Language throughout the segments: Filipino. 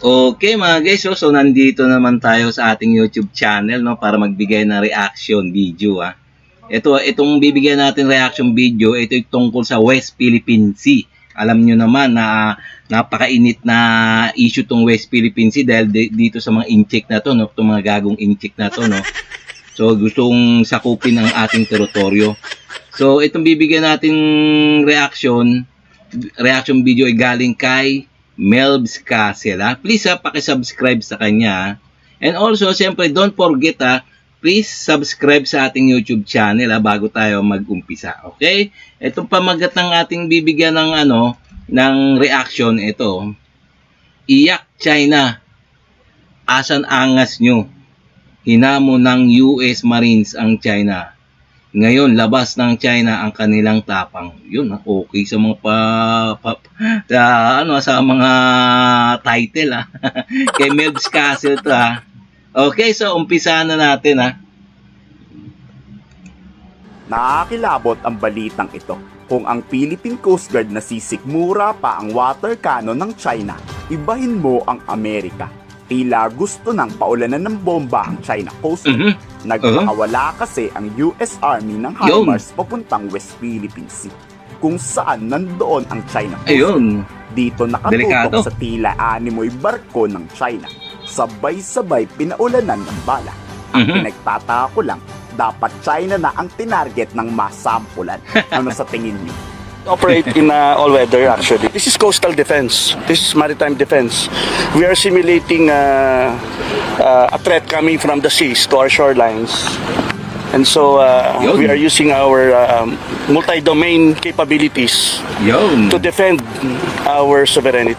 Okay mga guys, so nandito naman tayo sa ating YouTube channel no para magbigay ng reaction video ah. Itong bibigyan natin reaction video, ito ay tungkol sa West Philippine Sea. Alam niyo naman na napakainit na issue tong West Philippine Sea dahil dito sa mga inchik na to, no, itong mga gagong inchik na to, no. So gustong sakupin ang ating teritoryo. So itong bibigyan natin reaction video ay galing kay Melbs Castle. Please paki-subscribe sa kanya. And also, siyempre, don't forget please subscribe sa ating YouTube channel bago tayo mag-umpisa. Okay? Itong pamagat ng ating bibigyan ng ng reaction ito. Iyak China. Asan angas nyo? Hinamon ng US Marines ang China. Ngayon, labas ng China ang kanilang tapang. Yun, okay sa mga sa mga title Kay Melbs Castle to Okay, so umpisa na natin Nakakilabot ang balitang ito kung ang Philippine Coast Guard na sisikmura pa ang water cannon ng China, ibahin mo ang Amerika. Tila gusto nang paulanan ng bomba ang China Coast Guard. Nagpakawala kasi ang US Army ng HIMARS papuntang West Philippine Sea, kung saan nandoon ang China Coast Guard. Dito nakatutok sa tila animoy barko ng China. Sabay-sabay pinaulanan ng bala. Ang pinagtataka ko lang, dapat China na ang tinarget ng masampulan. Ano sa tingin niyo? Operate in all weather actually. This is coastal defense. This is maritime defense. We are simulating a threat coming from the seas to our shorelines. And so we are using our multi-domain capabilities to defend our sovereignty.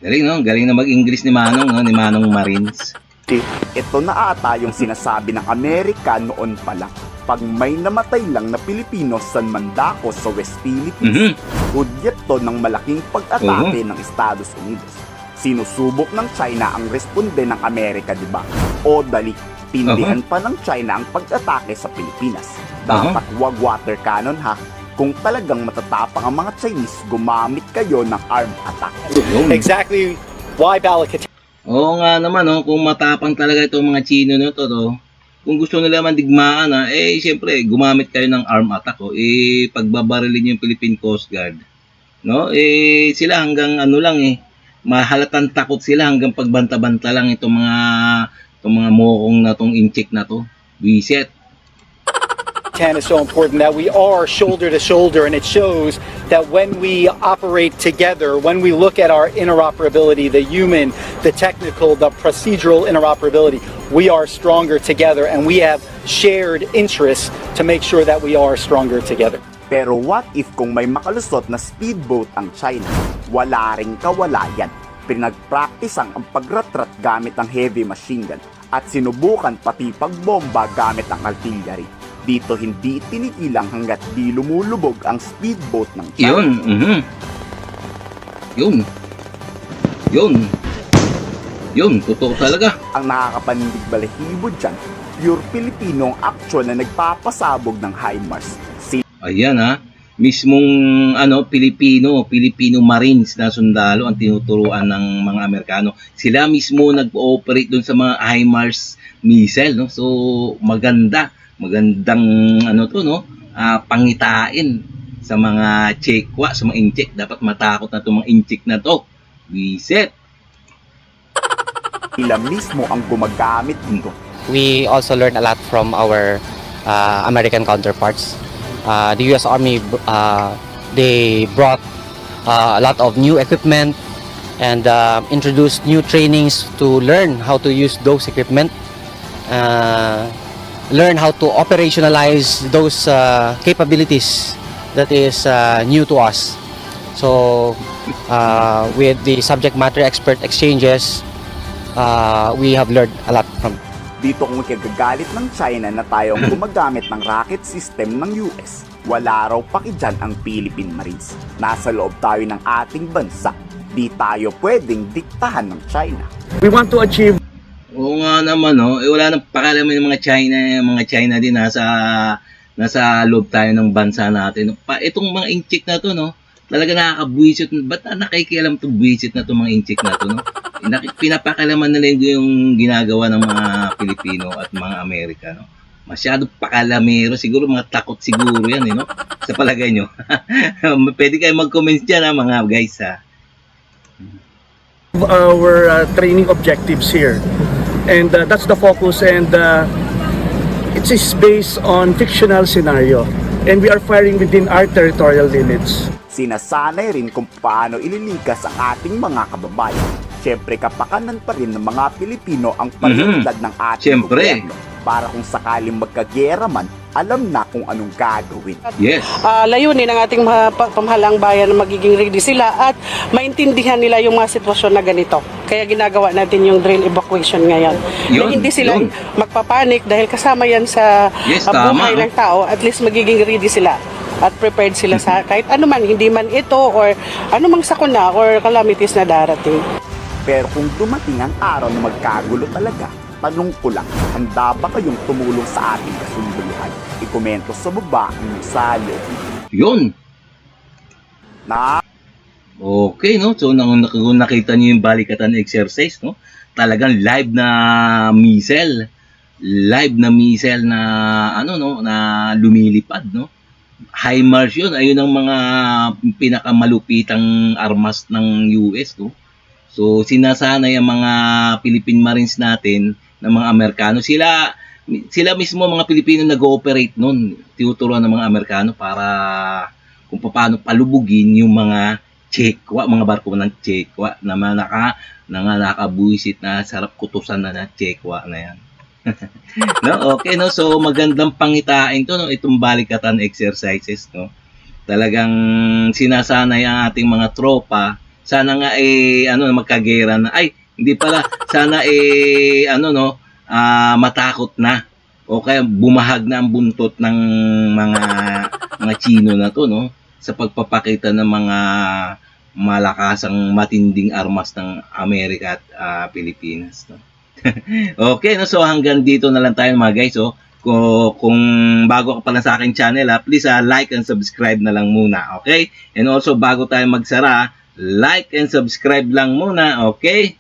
Galing no? Galing na mag-English ni Manong, no? Ni Manong Marines. Ito na ata yung sinasabi ng Amerika noon pa lang. Pag may namatay lang na Pilipino sa mandako sa West Philippines, hudyat to ng malaking pag-atake ng Estados Unidos. Sinusubok ng China ang responde ng Amerika, di ba? O dali, tindihan pa ng China ang pag-atake sa Pilipinas. Dapat wag water cannon kung talagang matatapang ang mga Chinese, gumamit kayo ng armed attack. Exactly why Balikat. Oo nga naman, kung matapang talaga itong mga Chino na to, kung gusto nila mandigmaan siyempre gumamit kayo ng arm attack pagbabarilin yung Philippine Coast Guard, no? Sila hanggang mahalatan takot sila hanggang pagbanta-banta lang itong mga mokong na tong inchik na to. Wiset. Is so important that we are shoulder to shoulder, and it shows that when we operate together, when we look at our interoperability, the human, the technical, the procedural interoperability, we are stronger together, and we have shared interests to make sure that we are stronger together. Pero what if kung may makalusot na speedboat ang China? Wala ring kawalayan. Pinagpraktisang ang pagratrat gamit ang heavy machine gun at sinubukan pati pagbomba gamit ang artillery. Dito hindi tinigilang hanggat di lumulubog ang speedboat ng China. Yun, totoo talaga. Ang nakakapanindig balahibo dyan, pure Pilipino ang actual na nagpapasabog ng HIMARS. Ayan mismong Filipino Marines na sundalo ang tinuturuan ng mga Amerikano. Sila mismo nag-ooperate doon sa mga HIMARS missile, no? So magandang pangitain sa mga Chekwa, sa mga inchik. Dapat matakot na itong mga inchik na to. Wiset. Sila mismo ang gumagamit nito. We also learned a lot from our American counterparts. The U.S. Army, they brought a lot of new equipment and introduced new trainings to learn how to use those equipment. Learn how to operationalize those capabilities that is new to us. So with the subject matter expert exchanges, we have learned a lot from. Dito kung ikagagalit ng China na tayo ang gumagamit ng rocket system ng US, wala raw pakidyan ang Philippine Marines. Nasa loob tayo ng ating bansa, di tayo pwedeng diktahan ng China. We want to achieve. Oo nga naman, wala nang pakialaman ng mga China din nasa loob tayo ng bansa natin. Itong mga inchik na to, talaga nakakabwisit. Ba't nakikialam itong buwisit na itong mga inchik na to, Pinapakalaman nila yung ginagawa ng mga Pilipino at mga Amerikano. Masyado pakalamero, siguro mga takot siguro yan, no? Sa palagay nyo. Pwede kayo mag-comment dyan, mga guys, ha? Our training objectives here, and that's the focus, and it is based on fictional scenario, and we are firing within our territorial limits. Sinasanay rin kung paano ililikas ang ating mga kababayan. Siyempre kapakanan pa rin ng mga Pilipino ang pag-unlad ng ating Siyempre. gobyerno para kung sakaling magkagera man, alam na kung anong gagawin. Yes. Layunin ng ating mga pamahalang bayan na magiging ready sila at maintindihan nila yung mga sitwasyon na ganito. Kaya ginagawa natin yung drill evacuation ngayon. Na Yun, hindi sila yun. magpapanik dahil kasama yan sa Yes, buhay tama, ng tao. At least magiging ready sila at prepared sila sa kahit ano man, hindi man ito or anumang sakuna or calamities na darating. Pero kung dumating ang araw na magkagulo talaga, tanong ko lang, handa ba kayong tumulong sa ating kasunduhan? I-komento sa baba ang salo. Yun. Na Okay, no? So, kung nakita niyo yung balikatan exercise, no? Talagang live na missile. Live na missile na, na lumilipad, no? HIMARS yun. Ayun ang mga pinakamalupitang armas ng US, no? So, sinasanay ang mga Philippine Marines natin, ng mga Amerikano. Sila mismo mga Pilipino nag-ooperate nun. Tinuturuan ng mga Amerikano para kung paano palubugin yung mga Chekwa, mga barko ng Chekwa na nakabuisit na sarap kutusan na Chekwa na yan. No, okay, no. So magandang pangitain 'to, no, itong balikatan exercises, no. Talagang sinasanay ang ating mga tropa. Sana nga magkagera na. Ay, hindi pala. Sana matakot na. O kaya bumahag na ang buntot ng mga Chino na 'to, no, sa pagpapakita ng mga malakasang matinding armas ng Amerika at Pilipinas, no. Okay, no, so hanggang dito na lang tayo mga guys. So kung bago ka pa lang sa aking channel, please like and subscribe na lang muna, okay? And also bago tayo magsara, like and subscribe lang muna, okay?